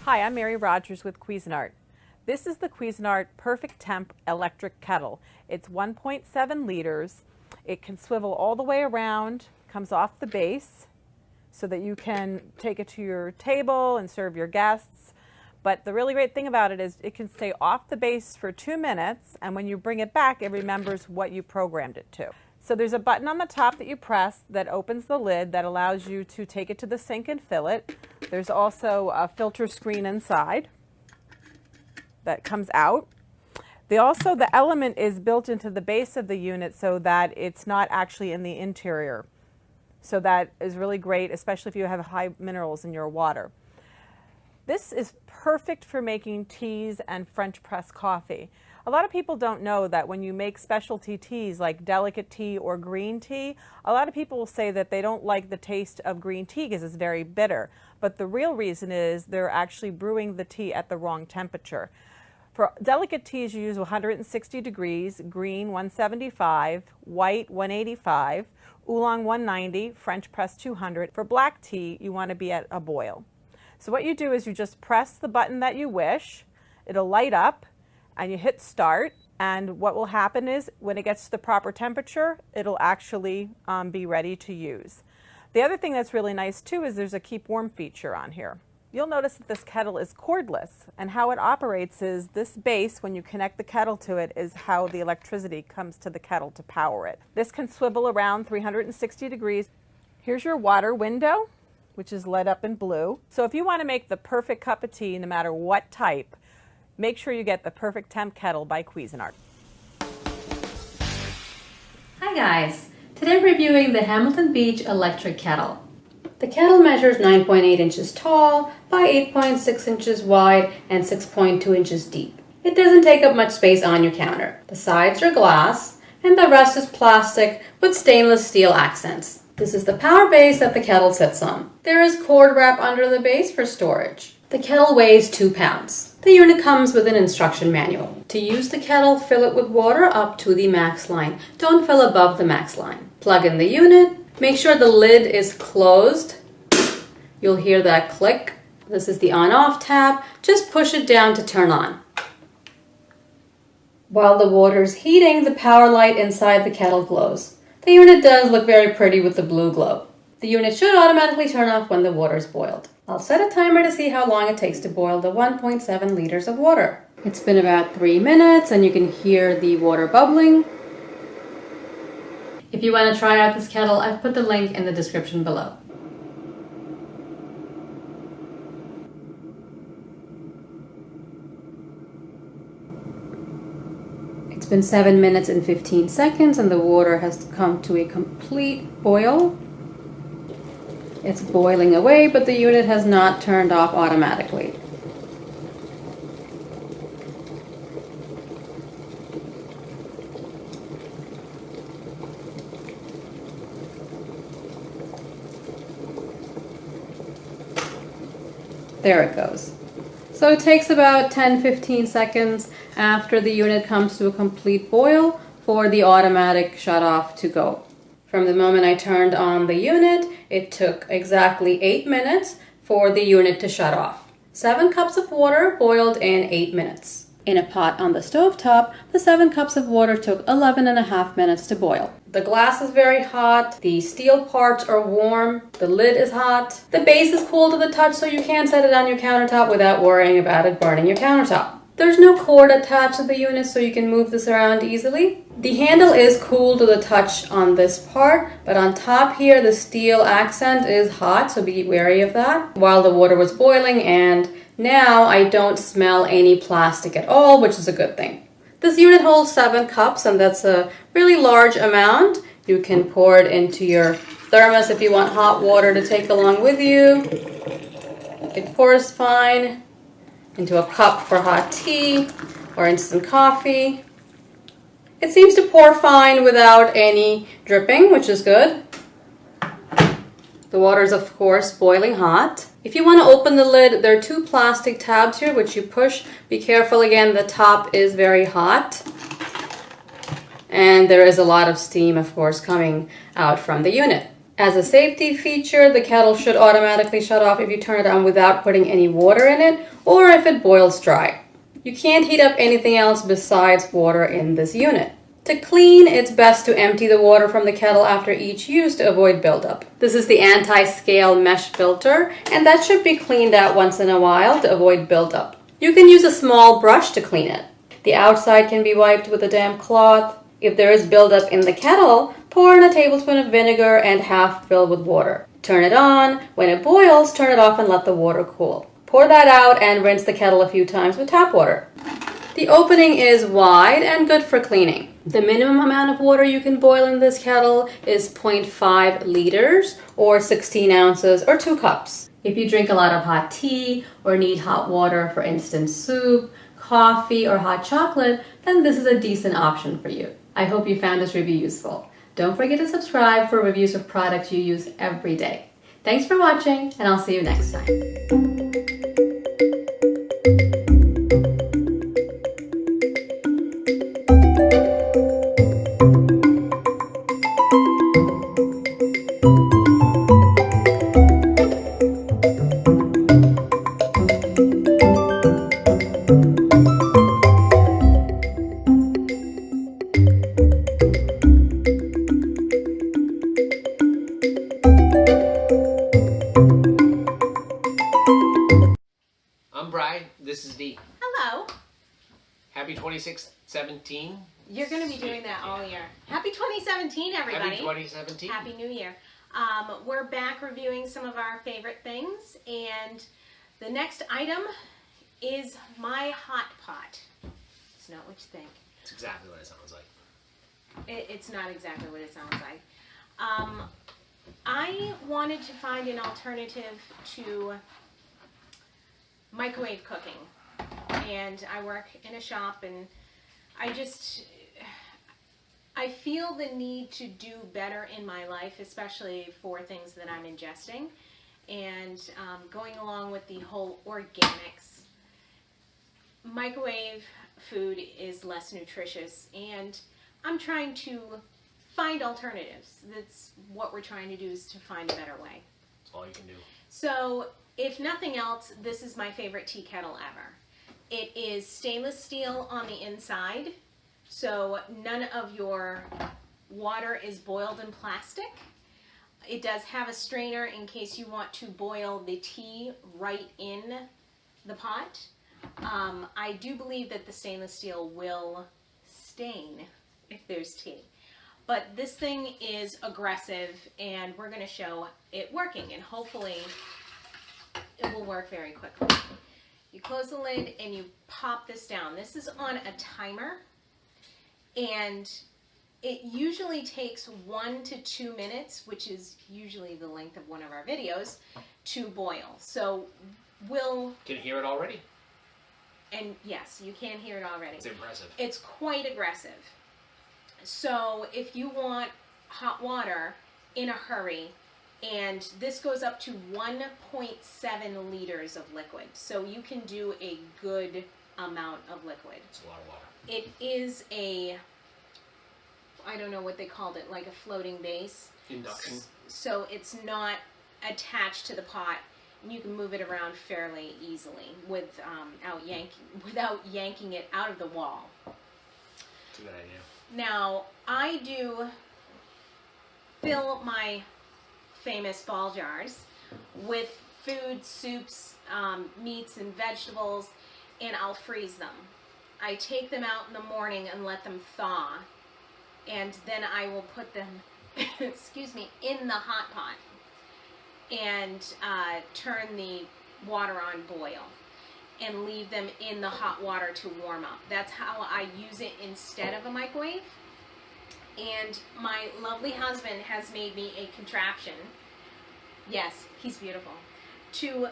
Hi, I'm Mary Rogers with Cuisinart. This is the Cuisinart Perfect Temp electric kettle. It's 1.7 liters. It can swivel all the way around, comes off the base so that you can take it to your table and serve your guests. But the really great thing about it is it can stay off the base for 2 minutes, and when you bring it back, it remembers what you programmed it to. So there's a button on the top that you press that opens the lid that allows you to take it to the sink and fill it. There's also a filter screen inside that comes out. The element is built into the base of the unit so that it's not actually in the interior. So that is really great, especially if you have high minerals in your water. This is perfect for making teas and French press coffee. A lot of people don't know that when you make specialty teas like delicate tea or green tea, a lot of people will say that they don't like the taste of green tea because it's very bitter. But the real reason is they're actually brewing the tea at the wrong temperature. For delicate teas, you use 160 degrees, green 175, white 185, oolong 190, French press 200. For black tea, you want to be at a boil. So what you do is you just press the button that you wish, it'll light up, and you hit start, and what will happen is when it gets to the proper temperature, it'll actually be ready to use. The other thing that's really nice too is there's a keep warm feature on here. You'll notice that this kettle is cordless, and how it operates is this base, when you connect the kettle to it, is how the electricity comes to the kettle to power it. This can swivel around 360 degrees. Here's your water window, which is lit up in blue. So if you want to make the perfect cup of tea, no matter what type, make sure you get the Perfect Temp Kettle by Cuisinart. Hi guys! Today I'm reviewing the Hamilton Beach electric kettle. The kettle measures 9.8 inches tall by 8.6 inches wide and 6.2 inches deep. It doesn't take up much space on your counter. The sides are glass and the rest is plastic with stainless steel accents. This is the power base that the kettle sits on. There is cord wrap under the base for storage. The kettle weighs 2 pounds. The unit comes with an instruction manual. To use the kettle, fill it with water up to the max line. Don't fill above the max line. Plug in the unit. Make sure the lid is closed. You'll hear that click. This is the on-off tab. Just push it down to turn on. While the water is heating, the power light inside the kettle glows. The unit does look very pretty with the blue glow. The unit should automatically turn off when the water is boiled. I'll set a timer to see how long it takes to boil the 1.7 liters of water. It's been about 3 minutes and you can hear the water bubbling. If you want to try out this kettle, I've put the link in the description below. It's been 7 minutes and 15 seconds and the water has come to a complete boil. It's boiling away, but the unit has not turned off automatically. There it goes. So it takes about 10-15 seconds after the unit comes to a complete boil for the automatic shut off to go. From the moment I turned on the unit, it took exactly 8 minutes for the unit to shut off. 7 cups of water boiled in 8 minutes. In a pot on the stovetop, the 7 cups of water took 11.5 minutes to boil. The glass is very hot, the steel parts are warm, the lid is hot. The base is cool to the touch, so you can set it on your countertop without worrying about it burning your countertop. There's no cord attached to the unit, so you can move this around easily. The handle is cool to the touch on this part, but on top here the steel accent is hot, so be wary of that. While the water was boiling, and now I don't smell any plastic at all, which is a good thing. This unit holds 7 cups, and that's a really large amount. You can pour it into your thermos if you want hot water to take along with you. It pours fine into a cup for hot tea or instant coffee. It seems to pour fine without any dripping, which is good. The water is, of course, boiling hot. If you want to open the lid, there are 2 plastic tabs here which you push. Be careful again, the top is very hot. And there is a lot of steam, of course, coming out from the unit. As a safety feature, the kettle should automatically shut off if you turn it on without putting any water in it or if it boils dry. You can't heat up anything else besides water in this unit. To clean, it's best to empty the water from the kettle after each use to avoid buildup. This is the anti-scale mesh filter, and that should be cleaned out once in a while to avoid buildup. You can use a small brush to clean it. The outside can be wiped with a damp cloth. If there is buildup in the kettle, pour in a tablespoon of vinegar and half fill with water. Turn it on. When it boils, turn it off and let the water cool. Pour that out and rinse the kettle a few times with tap water. The opening is wide and good for cleaning. The minimum amount of water you can boil in this kettle is 0.5 liters or 16 ounces or 2 cups. If you drink a lot of hot tea or need hot water for instant soup, coffee, or hot chocolate, then this is a decent option for you. I hope you found this review useful. Don't forget to subscribe for reviews of products you use every day. Thanks for watching, and I'll see you next time. This is Dee. Hello. Happy 2617. You're going to be doing that all year. Happy 2017, everybody. Happy 2017. Happy New Year. We're back reviewing some of our favorite things, and the next item is my hot pot. It's not what you think. It's exactly what it sounds like. It's not exactly what it sounds like. I wanted to find an alternative to microwave cooking, and I work in a shop, and I feel the need to do better in my life, especially for things that I'm ingesting, and going along with the whole organics. Microwave food is less nutritious, and I'm trying to find alternatives. That's what we're trying to do, is to find a better way. That's all you can do. So, if nothing else, this is my favorite tea kettle ever. It is stainless steel on the inside, so none of your water is boiled in plastic. It does have a strainer in case you want to boil the tea right in the pot. I do believe that the stainless steel will stain if there's tea. But this thing is aggressive, and we're going to show it working, and hopefully it will work very quickly. You close the lid and you pop this down. This is on a timer, and it usually takes 1 to 2 minutes, which is usually the length of one of our videos, to boil. So we'll... Can you hear it already? And yes, you can hear it already. It's impressive. It's quite aggressive. So if you want hot water in a hurry, and this goes up to 1.7 liters of liquid. So you can do a good amount of liquid. It's a lot of water. It is a, I don't know what they called it, like a floating base. Induction. So it's not attached to the pot, and you can move it around fairly easily without yanking it out of the wall. It's a good idea. Now, I do fill my famous ball jars with food, soups, meats and vegetables, and I'll freeze them. I take them out in the morning and let them thaw, and then I will put them excuse me, in the hot pot and turn the water on boil and leave them in the hot water to warm up. That's how I use it instead of a microwave. And my lovely husband has made me a contraption, yes, he's beautiful, to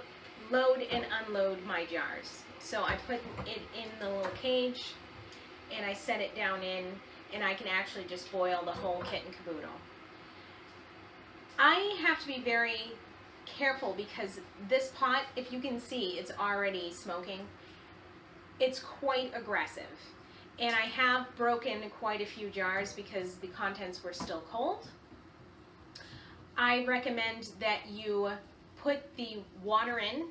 load and unload my jars. So I put it in the little cage and I set it down in, and I can actually just boil the whole kit and caboodle. I have to be very careful because this pot, if you can see, it's already smoking. It's quite aggressive. And I have broken quite a few jars because the contents were still cold. I recommend that you put the water in,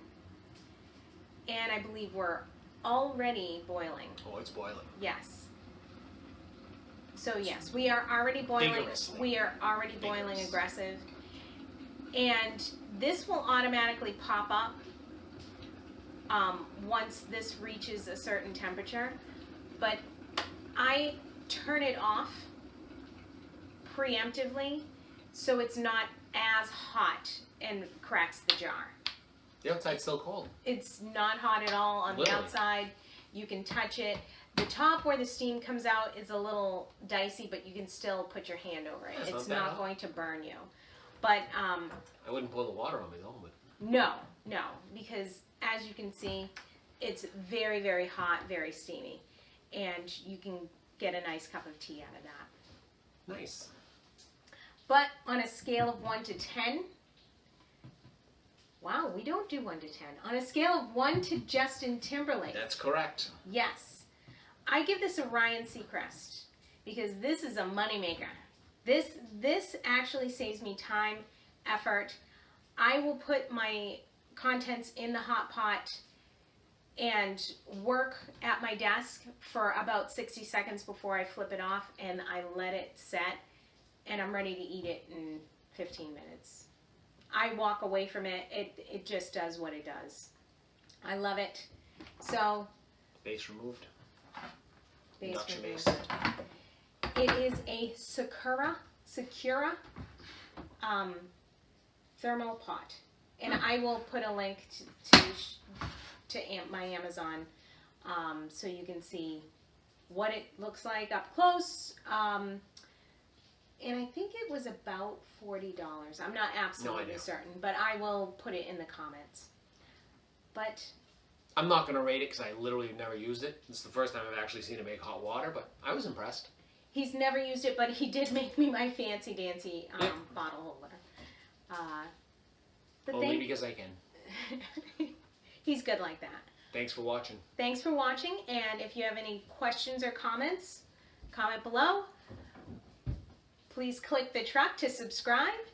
and I believe we're already boiling. Oh, it's boiling. Yes. So yes, we are already boiling. Vigorously. We are already boiling Vigorous. aggressive. And this will automatically pop up once this reaches a certain temperature. But I turn it off preemptively so it's not as hot and cracks the jar. The outside's still cold. It's not hot at all on the Literally. outside. You can touch it. The top where the steam comes out is a little dicey, but you can still put your hand over it. That's It's not bad, not huh? going to burn you. But I wouldn't boil the water on me though, but no, because as you can see, it's very, very hot, very steamy. And you can get a nice cup of tea out of that. nice. But on a scale of 1 to 10, wow, we don't do 1 to 10. On a scale of 1 to Justin Timberlake, That's correct. yes, I give this a Ryan Seacrest because this is a moneymaker. This actually saves me time, effort. I will put my contents in the hot pot and work at my desk for about 60 seconds before I flip it off, and I let it set, and I'm ready to eat it in 15 minutes. I walk away from it. It just does what it does. I love it. So, Base removed. base Induction removed. base. It is a Sakura thermal pot, and I will put a link to my Amazon, so you can see what it looks like up close. And I think it was about $40. I'm not absolutely idea. certain, but I will put it in the comments. But I'm not gonna rate it because I literally never used it. It's the first time I've actually seen it make hot water, but I was impressed. he's never used it, but he did make me my fancy dancy Yep. bottle holder. But Only because I can. he's good like that. Thanks for watching. Thanks for watching, and if you have any questions or comments, comment below. Please click the truck to subscribe,